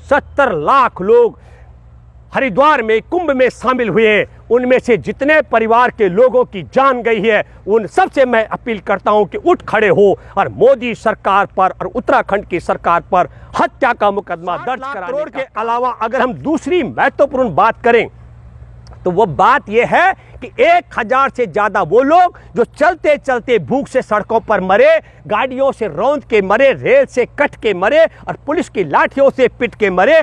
70 लाख लोग हरिद्वार में कुंभ में शामिल हुए हैं। उनमें से जितने परिवार के लोगों की जान गई है, उन सबसे मैं अपील करता हूं कि उठ खड़े हो और मोदी सरकार पर और उत्तराखंड की सरकार पर हत्या का मुकदमा दर्ज कराने करोड़ के अलावा अगर हम दूसरी महत्वपूर्ण बात करें तो वो बात यह है कि 1000 से ज्यादा वो लोग जो चलते चलते भूख से सड़कों पर मरे, गाड़ियों से रौंद के मरे, रेल से कट के मरे और पुलिस की लाठियों से पिट के मरे।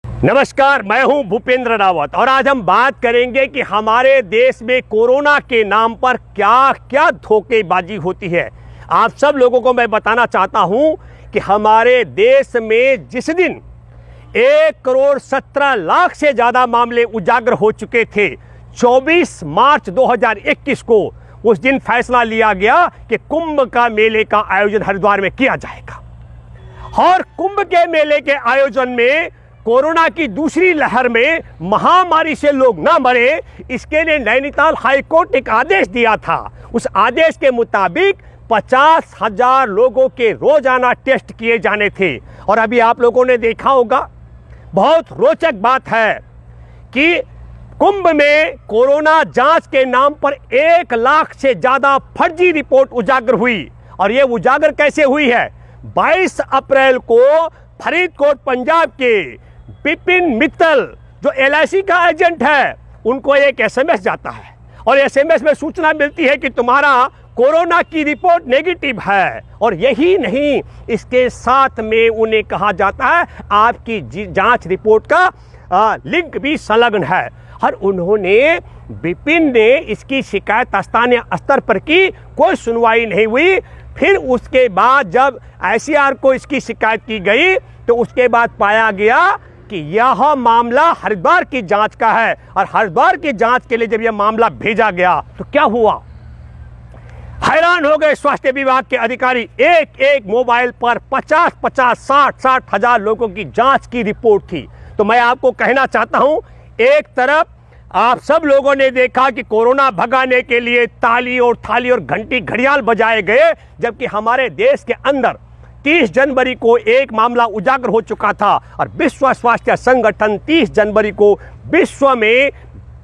नमस्कार, मैं हूं भूपेंद्र रावत और आज हम बात करेंगे कि हमारे देश में कोरोना के नाम पर क्या क्या धोखेबाजी होती है। आप सब लोगों को मैं बताना चाहता हूं कि हमारे देश में जिस दिन 1,17,00,000 से ज्यादा मामले उजागर हो चुके थे, 24 मार्च 2021 को उस दिन फैसला लिया गया कि कुंभ का मेले का आयोजन हरिद्वार में किया जाएगा। और कुंभ के मेले के आयोजन में कोरोना की दूसरी लहर में महामारी से लोग ना मरे, इसके लिए नैनीताल हाईकोर्ट ने एक आदेश दिया था। उस आदेश के मुताबिक 50,000 लोगों के रोजाना टेस्ट किए जाने थे। और अभी आप लोगों ने देखा होगा, बहुत रोचक बात है कि कुंभ में कोरोना जांच के नाम पर 1 लाख से ज्यादा फर्जी रिपोर्ट उजागर हुई। और यह उजागर कैसे हुई है? 22 अप्रैल को फरीदकोट पंजाब के विपिन मित्तल जो LIC का एजेंट है, उनको एक SMS जाता है और SMS में सूचना मिलती है कि तुम्हारा कोरोना की रिपोर्ट नेगेटिव है। और यही नहीं, इसके साथ में उन्हें कहा जाता है आपकी जांच रिपोर्ट का लिंक भी संलग्न है। और उन्होंने विपिन ने इसकी शिकायत स्थानीय स्तर पर की, कोई सुनवाई नहीं हुई। फिर उसके बाद जब ICR को इसकी शिकायत की गई तो उसके बाद पाया गया कि यह मामला हरिद्वार की जांच का है। और हरिद्वार की जांच के लिए जब यह मामला भेजा गया तो क्या हुआ? हैरान हो गए स्वास्थ्य विभाग के अधिकारी। एक एक मोबाइल पर 50-50, 60-60 हजार लोगों की जांच की रिपोर्ट थी। तो मैं आपको कहना चाहता हूं, एक तरफ आप सब लोगों ने देखा कि कोरोना भगाने के लिए ताली और थाली और घंटी घड़ियाल बजाए गए, जबकि हमारे देश के अंदर 30 जनवरी को एक मामला उजागर हो चुका था और विश्व स्वास्थ्य संगठन 30 जनवरी को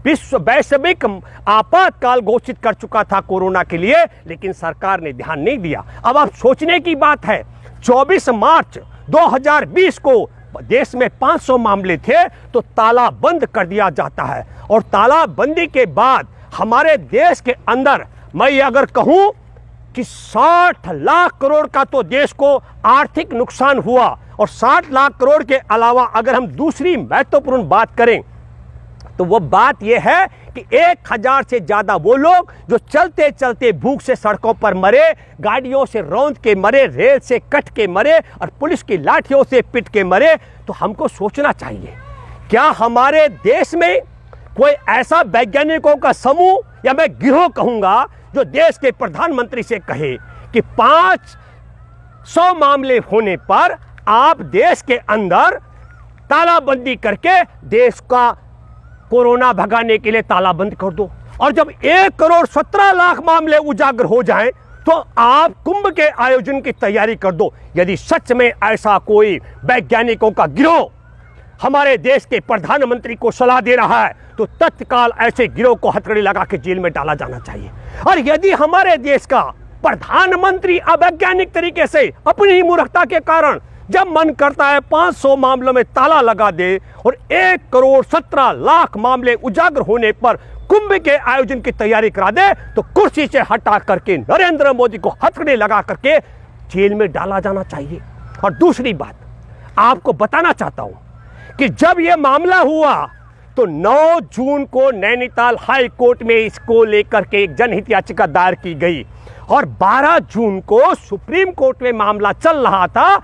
विश्व वैश्विक आपातकाल घोषित कर चुका था कोरोना के लिए, लेकिन सरकार ने ध्यान नहीं दिया। अब आप सोचने की बात है, 24 मार्च 2020 को देश में 500 मामले थे तो तालाबंद कर दिया जाता है। और तालाबंदी के बाद हमारे देश के अंदर मैं अगर कहूं कि 60 लाख करोड़ का तो देश को आर्थिक नुकसान हुआ। और 60 लाख करोड़ के अलावा अगर हम दूसरी महत्वपूर्ण बात करें तो वो बात यह है कि 1000 से ज्यादा वो लोग जो चलते चलते भूख से सड़कों पर मरे, गाड़ियों से रौंद के मरे, रेल से कट के मरे और पुलिस की लाठियों से पिट के मरे। तो हमको सोचना चाहिए, क्या हमारे देश में कोई ऐसा वैज्ञानिकों का समूह या मैं गिरोह कहूंगा जो देश के प्रधानमंत्री से कहे कि 500 मामले होने पर आप देश के अंदर तालाबंदी करके देश का कोरोना भगाने के लिए तालाबंद कर दो। और जब 1,17,00,000 मामले उजागर हो जाएं तो आप कुंभ के आयोजन की तैयारी कर दो। यदि सच में ऐसा कोई वैज्ञानिकों का गिरोह हमारे देश के प्रधानमंत्री को सलाह दे रहा है तो तत्काल ऐसे गिरोह को हथकड़ी लगा के जेल में डाला जाना चाहिए। और यदि हमारे देश का प्रधानमंत्री अवैज्ञानिक तरीके से अपनी ही मूर्खता के कारण जब मन करता है 500 मामलों में ताला लगा दे और 1,17,00,000 मामले उजागर होने पर कुंभ के आयोजन की तैयारी करा दे, तो कुर्सी से हटा करके नरेंद्र मोदी को हथकड़ी लगा करके जेल में डाला जाना चाहिए। और दूसरी बात आपको बताना चाहता हूं कि जब यह मामला हुआ तो 9 जून को नैनीताल हाई कोर्ट में इसको लेकर के एक जनहित याचिका दायर की गई और 12 जून को सुप्रीम कोर्ट में मामला चल रहा था।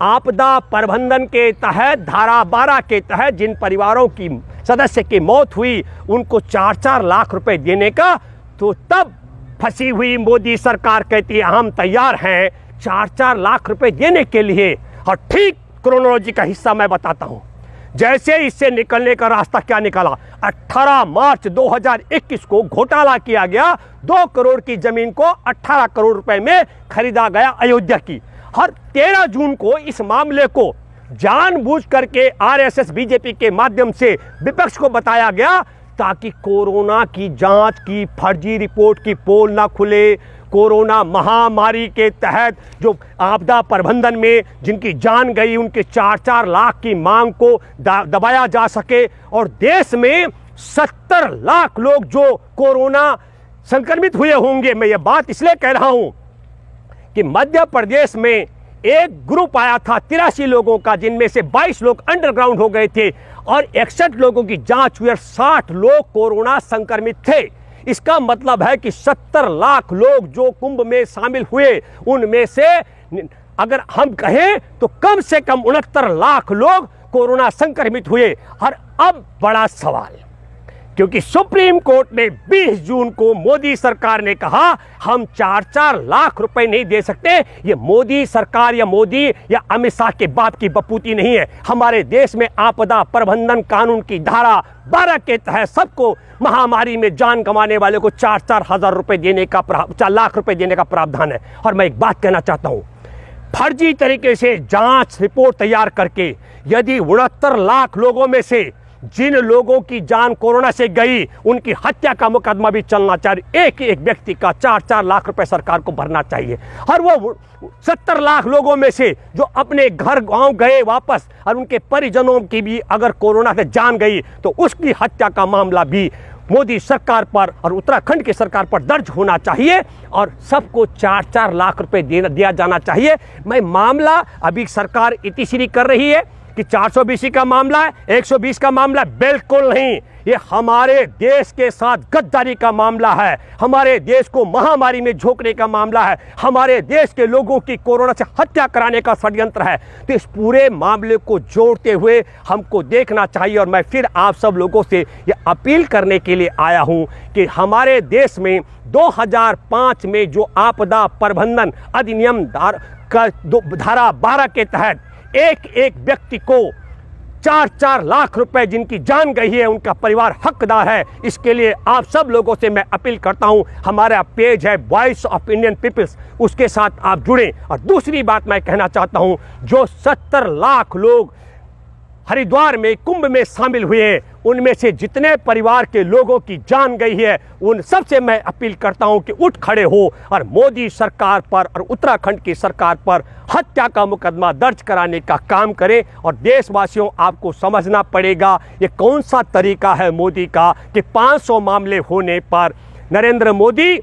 आपदा प्रबंधन के तहत धारा 12 के तहत जिन परिवारों की सदस्य की मौत हुई उनको 4-4 लाख रुपए देने का, तो तब फंसी हुई मोदी सरकार कहती है हम तैयार हैं 4-4 लाख रुपए देने के लिए। और ठीक क्रोनोलॉजी का हिस्सा मैं बताता हूं, जैसे इससे निकलने का रास्ता क्या निकला, 18 मार्च 2021 को घोटाला किया गया, 2 करोड़ की जमीन को 18 करोड़ रुपए में खरीदा गया अयोध्या की। और 13 जून को इस मामले को जानबूझ करके आरएसएस बीजेपी के माध्यम से विपक्ष को बताया गया ताकि कोरोना की जांच की फर्जी रिपोर्ट की पोल ना खुले, कोरोना महामारी के तहत जो आपदा प्रबंधन में जिनकी जान गई उनके 4-4 लाख की मांग को दबाया जा सके। और देश में 70 लाख लोग जो कोरोना संक्रमित हुए होंगे। मैं ये बात इसलिए कह रहा हूं कि मध्य प्रदेश में एक ग्रुप आया था 83 लोगों का, जिनमें से 22 लोग अंडरग्राउंड हो गए थे और 61 लोगों की जांच हुई और 60 लोग कोरोना संक्रमित थे। इसका मतलब है कि 70 लाख लोग जो कुंभ में शामिल हुए उनमें से अगर हम कहें तो कम से कम 69 लाख लोग कोरोना संक्रमित हुए। और अब बड़ा सवाल, क्योंकि सुप्रीम कोर्ट ने 20 जून को मोदी सरकार ने कहा हम 4-4 लाख रुपए नहीं दे सकते। ये मोदी सरकार या मोदी या अमित शाह के बाप की बपूती नहीं है। हमारे देश में आपदा प्रबंधन कानून की धारा 12 के तहत सबको महामारी में जान गंवाने वाले को 4-4 हजार रुपए देने का 4 लाख रुपए देने का प्रावधान है। और मैं एक बात कहना चाहता हूं, फर्जी तरीके से जांच रिपोर्ट तैयार करके यदि 69 लाख लोगों में से जिन लोगों की जान कोरोना से गई उनकी हत्या का मुकदमा भी चलना चाहिए। एक एक व्यक्ति का 4-4 लाख रुपए सरकार को भरना चाहिए। और वो 70 लाख लोगों में से जो अपने घर गांव गए वापस और उनके परिजनों की भी अगर कोरोना से जान गई तो उसकी हत्या का मामला भी मोदी सरकार पर और उत्तराखंड की सरकार पर दर्ज होना चाहिए और सबको 4-4 लाख रुपए दिया जाना चाहिए। मैं मामला अभी सरकार इतिश्री कर रही है कि 420 का मामला है, 120 का मामला, बिल्कुल नहीं। ये हमारे देश के साथ गद्दारी का मामला है, हमारे देश को महामारी में झोंकने का मामला है, हमारे देश के लोगों की कोरोना से हत्या कराने का षड्यंत्र है। तो इस पूरे मामले को जोड़ते हुए हमको देखना चाहिए। और मैं फिर आप सब लोगों से ये अपील करने के लिए आया हूं कि हमारे देश में 2005 में जो आपदा प्रबंधन अधिनियम धारा 12 के तहत एक एक व्यक्ति को 4-4 लाख रुपए जिनकी जान गई है उनका परिवार हकदार है। इसके लिए आप सब लोगों से मैं अपील करता हूं, हमारा पेज है वॉइस ऑफ इंडियन पीपल्स, उसके साथ आप जुड़ें। और दूसरी बात मैं कहना चाहता हूं, जो 70 लाख लोग हरिद्वार में कुंभ में शामिल हुए हैं उनमें से जितने परिवार के लोगों की जान गई है उन सबसे मैं अपील करता हूं कि उठ खड़े हो और मोदी सरकार पर और उत्तराखंड की सरकार पर हत्या का मुकदमा दर्ज कराने का काम करें। और देशवासियों, आपको समझना पड़ेगा ये कौन सा तरीका है मोदी का कि 500 मामले होने पर नरेंद्र मोदी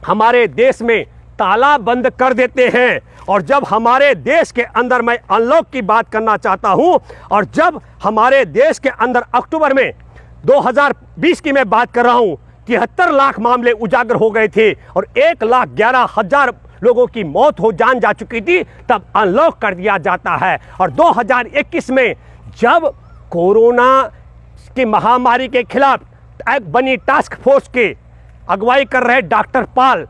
हमारे देश में ताला बंद कर देते हैं। और जब हमारे देश के अंदर, मैं अनलॉक की बात करना चाहता हूं, और जब हमारे देश के अंदर अक्टूबर में 2020 की मैं बात कर रहा हूं, 73 लाख मामले उजागर हो गए थे और 1,11,000 लोगों की मौत हो जान जा चुकी थी, तब अनलॉक कर दिया जाता है। और 2021 में जब कोरोना की महामारी के खिलाफ एक बनी टास्क फोर्स के अगुवाई कर रहे डॉक्टर पाल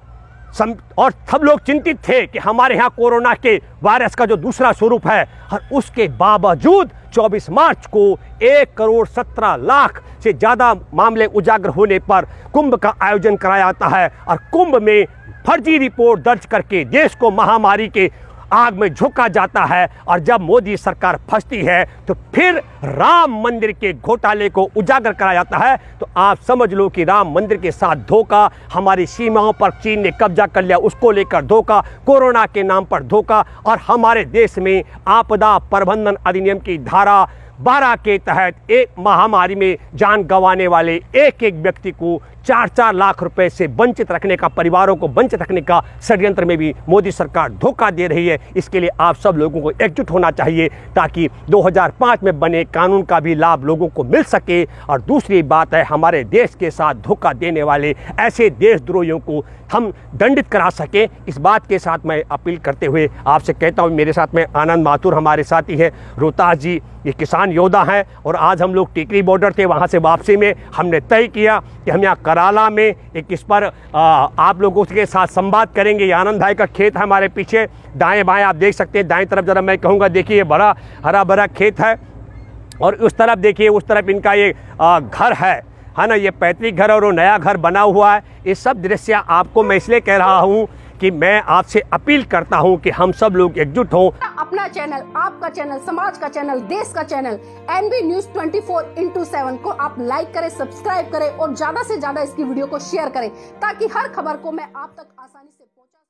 और सब लोग चिंतित थे कि हमारे यहाँ कोरोना के वायरस का जो दूसरा स्वरूप है, और उसके बावजूद 24 मार्च को 1,17,00,000 से ज़्यादा मामले उजागर होने पर कुंभ का आयोजन कराया जाता है। और कुंभ में फर्जी रिपोर्ट दर्ज करके देश को महामारी के आग में झोंका जाता है। और जब मोदी सरकार फंसती है तो फिर राम मंदिर के घोटाले को उजागर कराया जाता है। तो आप समझ लो कि राम मंदिर के साथ धोखा, हमारी सीमाओं पर चीन ने कब्जा कर लिया उसको लेकर धोखा, कोरोना के नाम पर धोखा, और हमारे देश में आपदा प्रबंधन अधिनियम की धारा 12 के तहत एक महामारी में जान गंवाने वाले एक एक व्यक्ति को 4-4 लाख रुपए से वंचित रखने का, परिवारों को वंचित रखने का षड्यंत्र में भी मोदी सरकार धोखा दे रही है। इसके लिए आप सब लोगों को एकजुट होना चाहिए ताकि 2005 में बने कानून का भी लाभ लोगों को मिल सके। और दूसरी बात है, हमारे देश के साथ धोखा देने वाले ऐसे देशद्रोहियों को हम दंडित करा सकें। इस बात के साथ मैं अपील करते हुए आपसे कहता हूँ, मेरे साथ में आनंद माथुर हमारे साथी हैं, रोहतास जी ये किसान योद्धा हैं, और आज हम लोग टिकरी बॉर्डर थे, वहाँ से वापसी में हमने तय किया कि हम यहाँ कराला में एक इस पर आप लोगों के साथ संवाद करेंगे। ये आनंद भाई का खेत है हमारे पीछे, दाएं बाएं आप देख सकते हैं। दाएं तरफ जरा मैं कहूँगा, देखिए ये बड़ा हरा भरा खेत है और उस तरफ देखिए, उस तरफ इनका ये घर है ना, ये पैतृक घर और वो नया घर बना हुआ है। ये सब दृश्य आपको मैं इसलिए कह रहा हूँ कि मैं आपसे अपील करता हूँ कि हम सब लोग एकजुट हों। अपना चैनल, आपका चैनल, समाज का चैनल, देश का चैनल NB News 24/7 को आप लाइक करें, सब्सक्राइब करें और ज्यादा से ज्यादा इसकी वीडियो को शेयर करें ताकि हर खबर को मैं आप तक आसानी से पहुंचा